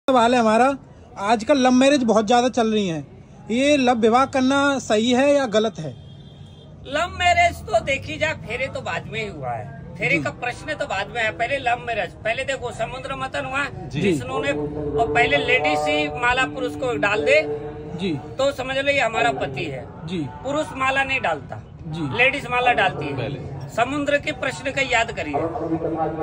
सवाल है हमारा, आजकल लव मैरिज बहुत ज्यादा चल रही है, ये लव विवाह करना सही है या गलत है? लव मैरिज तो देखी जाए फेरे तो बाद में ही हुआ है, फेरे का प्रश्न तो बाद में है। पहले लव मैरिज, पहले देखो समुद्र मंथन हुआ, विष्णु ने और पहले लेडीज ही माला पुरुष को डाल दे जी, तो समझ लो ये हमारा पति है जी। पुरुष माला नहीं डालता जी, लेडीज माला डालती है। समुद्र के प्रश्न का याद करिए,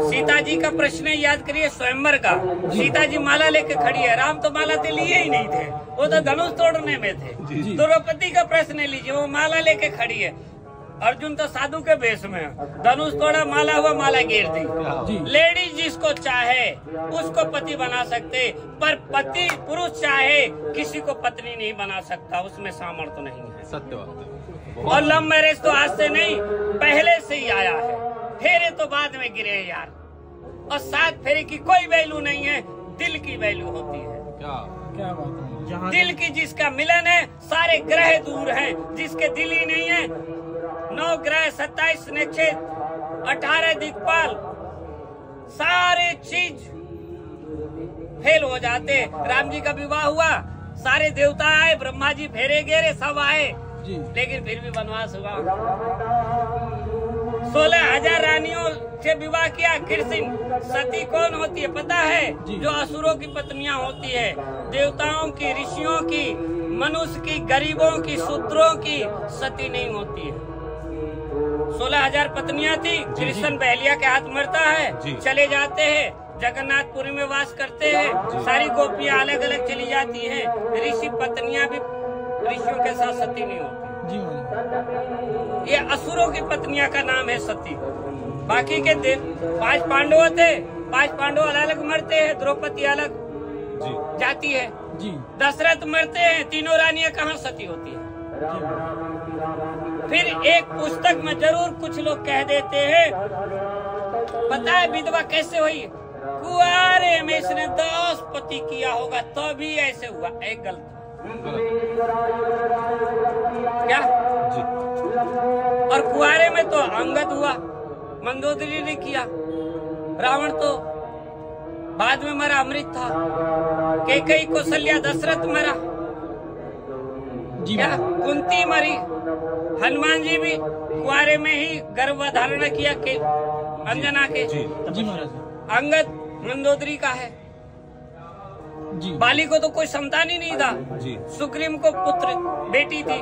सीता जी का प्रश्न याद करिए, स्वयंवर का। सीता जी माला लेके खड़ी है, राम तो माला तो लिए ही नहीं थे, वो तो धनुष तोड़ने में थे। द्रौपदी का प्रश्न लीजिए, वो माला लेके खड़ी है। अर्जुन तो साधु के वेश में है, धनुष तोड़ा, माला हुआ, माला गिर दी। लेडीज जिसको चाहे उसको पति बना सकते, पर पति पुरुष चाहे किसी को पत्नी नहीं बना सकता, उसमें सामर्थ्य नहीं है। सत्य बात है। और लव मैरिज तो आज से नहीं, पहले से ही आया है। फेरे तो बाद में गिरे यार, और 7 फेरे की कोई वैल्यू नहीं है, दिल की वैल्यू होती है। क्या बात है? दिल की जिसका मिलन है, सारे ग्रह दूर हैं, जिसके दिल ही नहीं है, 9 ग्रह, 27 नक्षत्र, 18 दिक्पाल, सारे चीज फेल हो जाते। राम जी का विवाह हुआ, सारे देवता आए, ब्रह्मा जी फेरे गेरे, सब आए, लेकिन फिर भी वनवास हुआ। 16,000 रानियों से विवाह किया। कृष्ण सती कौन होती है पता है? जो असुरों की पत्नियां होती है, देवताओं की, ऋषियों की, मनुष्य की, गरीबों की, शूद्रों की सती नहीं होती है। 16,000 पत्नियां थी। कृष्ण बहलिया के हाथ मरता है, चले जाते हैं, जगन्नाथपुरी में वास करते हैं, सारी गोपियां अलग अलग चली जाती हैं। ऋषि पत्नियां भी ऋषियों के साथ सती नहीं होती जी। ये असुरों की पत्नियां का नाम है सती। बाकी के 5 पांडव थे, 5 पांडव अलग अलग मरते हैं, द्रौपदी अलग जाती है जी। दशरथ मरते हैं, तीनों रानियां कहाँ सती होती है? फिर एक पुस्तक में जरूर कुछ लोग कह देते हैं, पता है विधवा कैसे हुई? कुआरे में इसने 10 पति किया होगा तो भी ऐसे हुआ। एक गलत क्या जी। और कुआरे में तो अंगद हुआ, मंदोदरी ने किया। रावण तो बाद में मरा, अमृत था। कैकेयी, कौशल्या, दशरथ मरा क्या? कुंती मरी। हनुमान जी भी कुआरे में ही गर्भ धारण किया के अंजना के जी। अंगद मंदोदरी का है जी। बाली को तो कोई संतान ही नहीं था जी। सुग्रीव को पुत्र बेटी थी,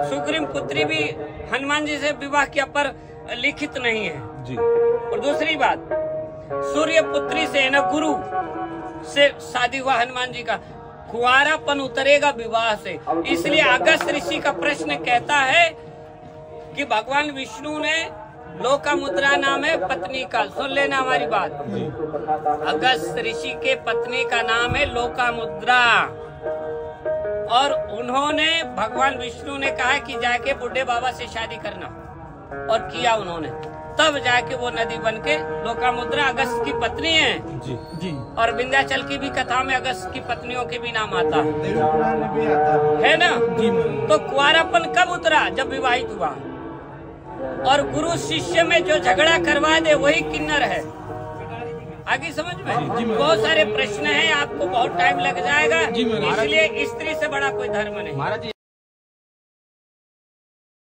सुग्रीव पुत्री भी हनुमान जी से विवाह किया, पर लिखित नहीं है जी। और दूसरी बात, सूर्य पुत्री से न गुरु से शादी हुआ हनुमान जी का। कुआरापन उतरेगा विवाह से, इसलिए अगस्त ऋषि का प्रश्न कहता है कि भगवान विष्णु ने लोकामुद्रा नाम है पत्नी का, सुन लेना हमारी बात। अगस्त ऋषि के पत्नी का नाम है लोकामुद्रा, और उन्होंने भगवान विष्णु ने कहा कि जाके बुढ़े बाबा से शादी करना, और किया उन्होंने, तब जाके वो नदी बन के लोकामुद्रा अगस्त की पत्नी है जी। जी। और विंध्याचल की भी कथा में अगस्त की पत्नियों के भी नाम आता है ना जी। तो कुआरापन कब उतरा? जब विवाहित हुआ। और गुरु शिष्य में जो झगड़ा करवा दे वही किन्नर है। आगे समझ में बहुत सारे प्रश्न हैं, आपको बहुत टाइम लग जाएगा, इसलिए स्त्री से बड़ा कोई धर्म नहीं।